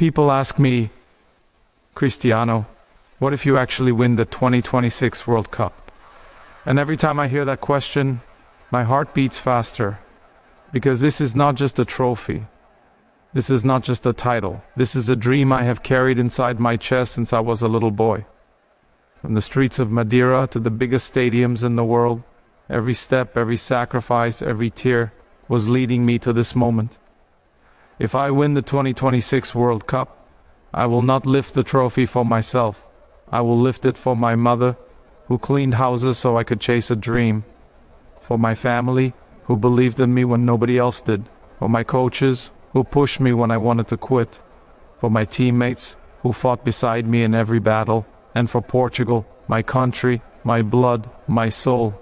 People ask me, Cristiano, what if you actually win the 2026 World Cup? And every time I hear that question, my heart beats faster. Because this is not just a trophy. This is not just a title. This is a dream I have carried inside my chest since I was a little boy. From the streets of Madeira to the biggest stadiums in the world, every step, every sacrifice, every tear was leading me to this moment. If I win the 2026 World Cup, I will not lift the trophy for myself. I will lift it for my mother, who cleaned houses so I could chase a dream. For my family, who believed in me when nobody else did. For my coaches, who pushed me when I wanted to quit. For my teammates, who fought beside me in every battle. And for Portugal, my country, my blood, my soul.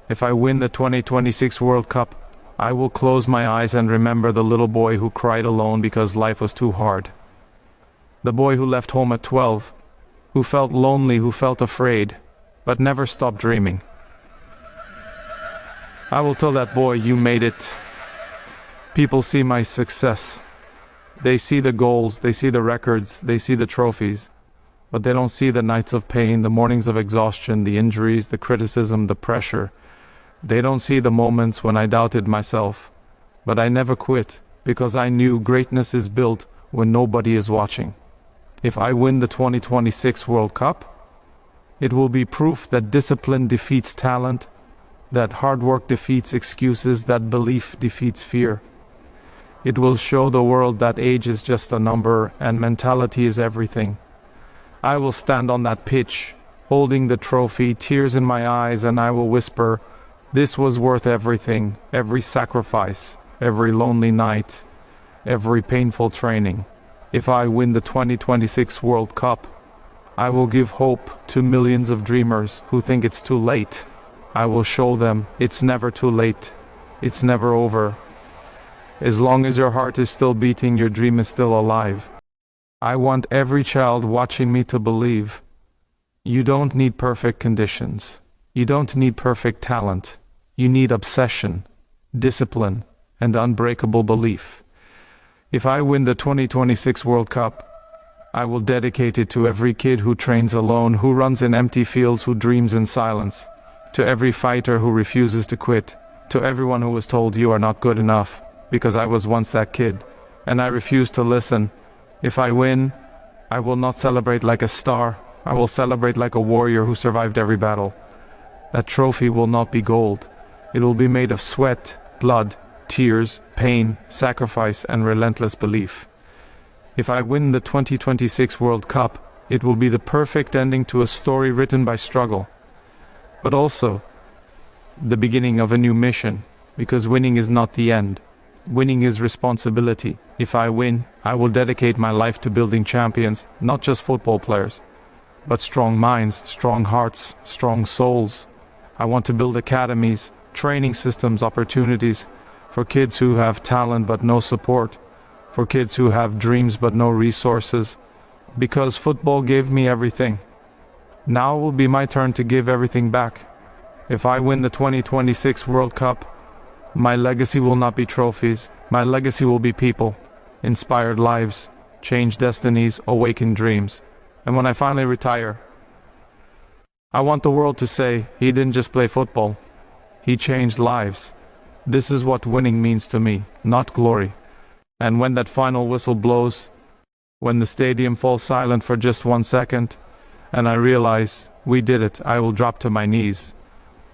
If I win the 2026 World Cup, I will close my eyes and remember the little boy who cried alone because life was too hard. The boy who left home at 12, who felt lonely, who felt afraid, but never stopped dreaming. I will tell that boy, you made it. People see my success. They see the goals, they see the records, they see the trophies. But they don't see the nights of pain, the mornings of exhaustion, the injuries, the criticism, the pressure. They don't see the moments when I doubted myself. But I never quit, because I knew greatness is built when nobody is watching. If I win the 2026 World Cup, it will be proof that discipline defeats talent, that hard work defeats excuses, that belief defeats fear. It will show the world that age is just a number and mentality is everything. I will stand on that pitch, holding the trophy, tears in my eyes, and I will whisper, this was worth everything, every sacrifice, every lonely night, every painful training. If I win the 2026 World Cup, I will give hope to millions of dreamers who think it's too late. I will show them it's never too late, it's never over. As long as your heart is still beating, your dream is still alive. I want every child watching me to believe you don't need perfect conditions. You don't need perfect talent. You need obsession, discipline, and unbreakable belief. If I win the 2026 World Cup, I will dedicate it to every kid who trains alone, who runs in empty fields, who dreams in silence, to every fighter who refuses to quit, to everyone who was told you are not good enough, because I was once that kid, and I refused to listen. If I win, I will not celebrate like a star. I will celebrate like a warrior who survived every battle. That trophy will not be gold. It will be made of sweat, blood, tears, pain, sacrifice, and relentless belief. If I win the 2026 World Cup, it will be the perfect ending to a story written by struggle. But also, the beginning of a new mission, because winning is not the end. Winning is responsibility. If I win, I will dedicate my life to building champions, not just football players, but strong minds, strong hearts, strong souls. I want to build academies, training systems, opportunities for kids who have talent but no support, for kids who have dreams but no resources, because football gave me everything. Now will be my turn to give everything back. If I win the 2026 World Cup, my legacy will not be trophies. My legacy will be people, inspired lives, changed destinies, awakened dreams. And when I finally retire, I want the world to say, he didn't just play football, he changed lives. This is what winning means to me, not glory. And when that final whistle blows, when the stadium falls silent for just 1 second, and I realize we did it, I will drop to my knees.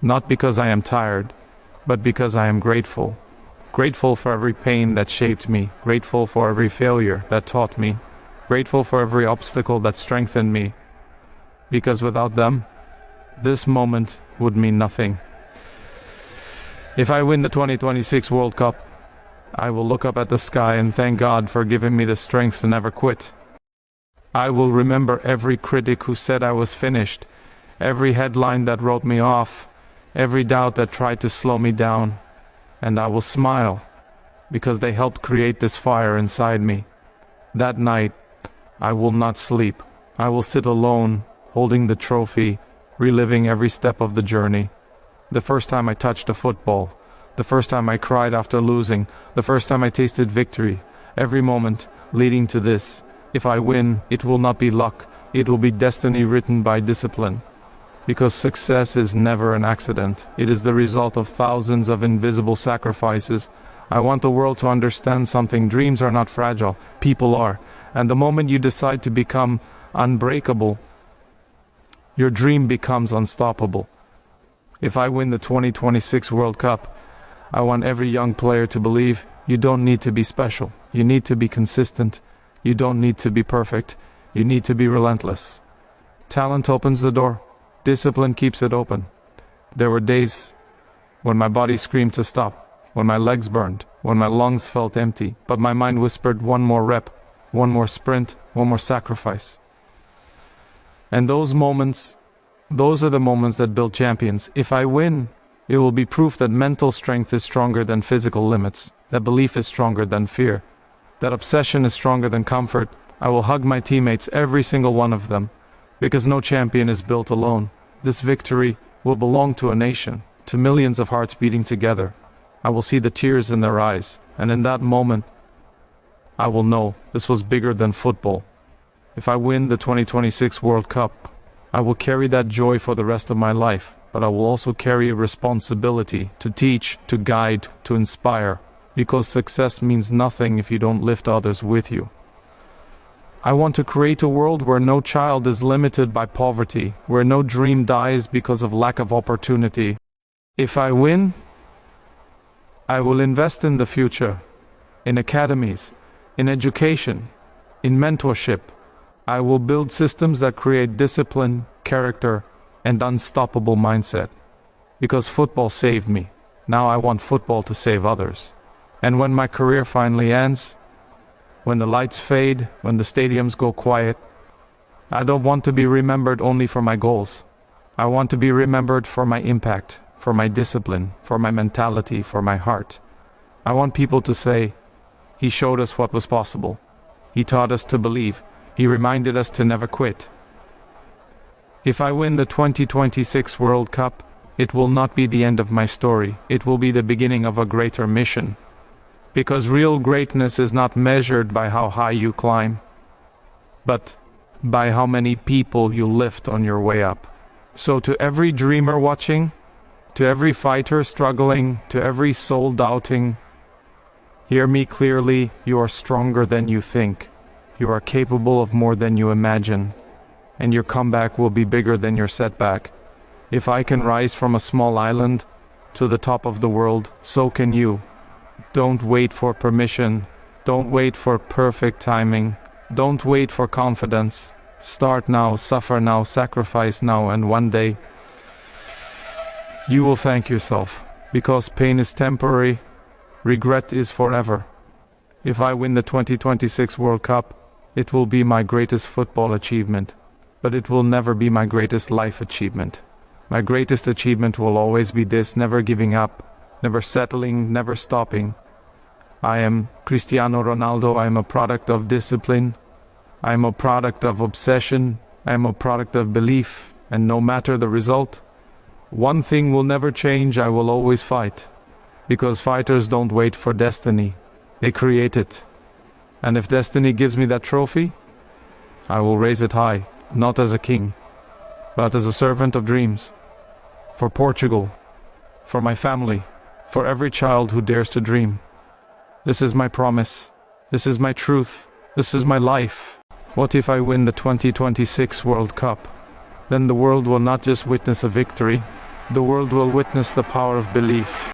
Not because I am tired, but because I am grateful. Grateful for every pain that shaped me, grateful for every failure that taught me, grateful for every obstacle that strengthened me. Because without them, this moment would mean nothing. If I win the 2026 World Cup, I will look up at the sky and thank God for giving me the strength to never quit. I will remember every critic who said I was finished, every headline that wrote me off, every doubt that tried to slow me down, and I will smile, because they helped create this fire inside me. That night, I will not sleep. I will sit alone, holding the trophy, reliving every step of the journey. The first time I touched a football, the first time I cried after losing, the first time I tasted victory, every moment leading to this, If I win, it will not be luck, it will be destiny written by discipline. Because success is never an accident, it is the result of thousands of invisible sacrifices. I want the world to understand something: dreams are not fragile, people are. And the moment you decide to become unbreakable, your dream becomes unstoppable. If I win the 2026 World Cup, I want every young player to believe you don't need to be special. You need to be consistent. You don't need to be perfect. You need to be relentless. Talent opens the door. Discipline keeps it open. There were days when my body screamed to stop, when my legs burned, when my lungs felt empty, but my mind whispered one more rep, one more sprint, one more sacrifice. And those are the moments that build champions. If I win, it will be proof that mental strength is stronger than physical limits, that belief is stronger than fear, that obsession is stronger than comfort. I will hug my teammates, every single one of them, because no champion is built alone. This victory will belong to a nation, to millions of hearts beating together. I will see the tears in their eyes, and in that moment, I will know this was bigger than football. If I win the 2026 World Cup, I will carry that joy for the rest of my life, but I will also carry a responsibility to teach, to guide, to inspire, because success means nothing if you don't lift others with you. I want to create a world where no child is limited by poverty, where no dream dies because of lack of opportunity. If I win, I will invest in the future, in academies, in education, in mentorship. I will build systems that create discipline, character, and unstoppable mindset. Because football saved me, now I want football to save others. And when my career finally ends, when the lights fade, when the stadiums go quiet, I don't want to be remembered only for my goals. I want to be remembered for my impact, for my discipline, for my mentality, for my heart. I want people to say, he showed us what was possible. He taught us to believe. He reminded us to never quit. If I win the 2026 World Cup, it will not be the end of my story. It will be the beginning of a greater mission. Because real greatness is not measured by how high you climb, but by how many people you lift on your way up. So to every dreamer watching, to every fighter struggling, to every soul doubting, hear me clearly: you are stronger than you think. You are capable of more than you imagine, and your comeback will be bigger than your setback. If I can rise from a small island to the top of the world, so can you. Don't wait for permission. Don't wait for perfect timing. Don't wait for confidence. Start now, suffer now, sacrifice now, and one day you will thank yourself, because pain is temporary, regret is forever. If I win the 2026 World Cup, it will be my greatest football achievement, but it will never be my greatest life achievement. My greatest achievement will always be this: never giving up, never settling, never stopping. I am Cristiano Ronaldo. I am a product of discipline. I am a product of obsession. I am a product of belief. And no matter the result, one thing will never change: I will always fight. Because fighters don't wait for destiny, they create it. And if destiny gives me that trophy, I will raise it high, not as a king, but as a servant of dreams. For Portugal, for my family, for every child who dares to dream. This is my promise. This is my truth. This is my life. What if I win the 2026 World Cup? Then the world will not just witness a victory, the world will witness the power of belief.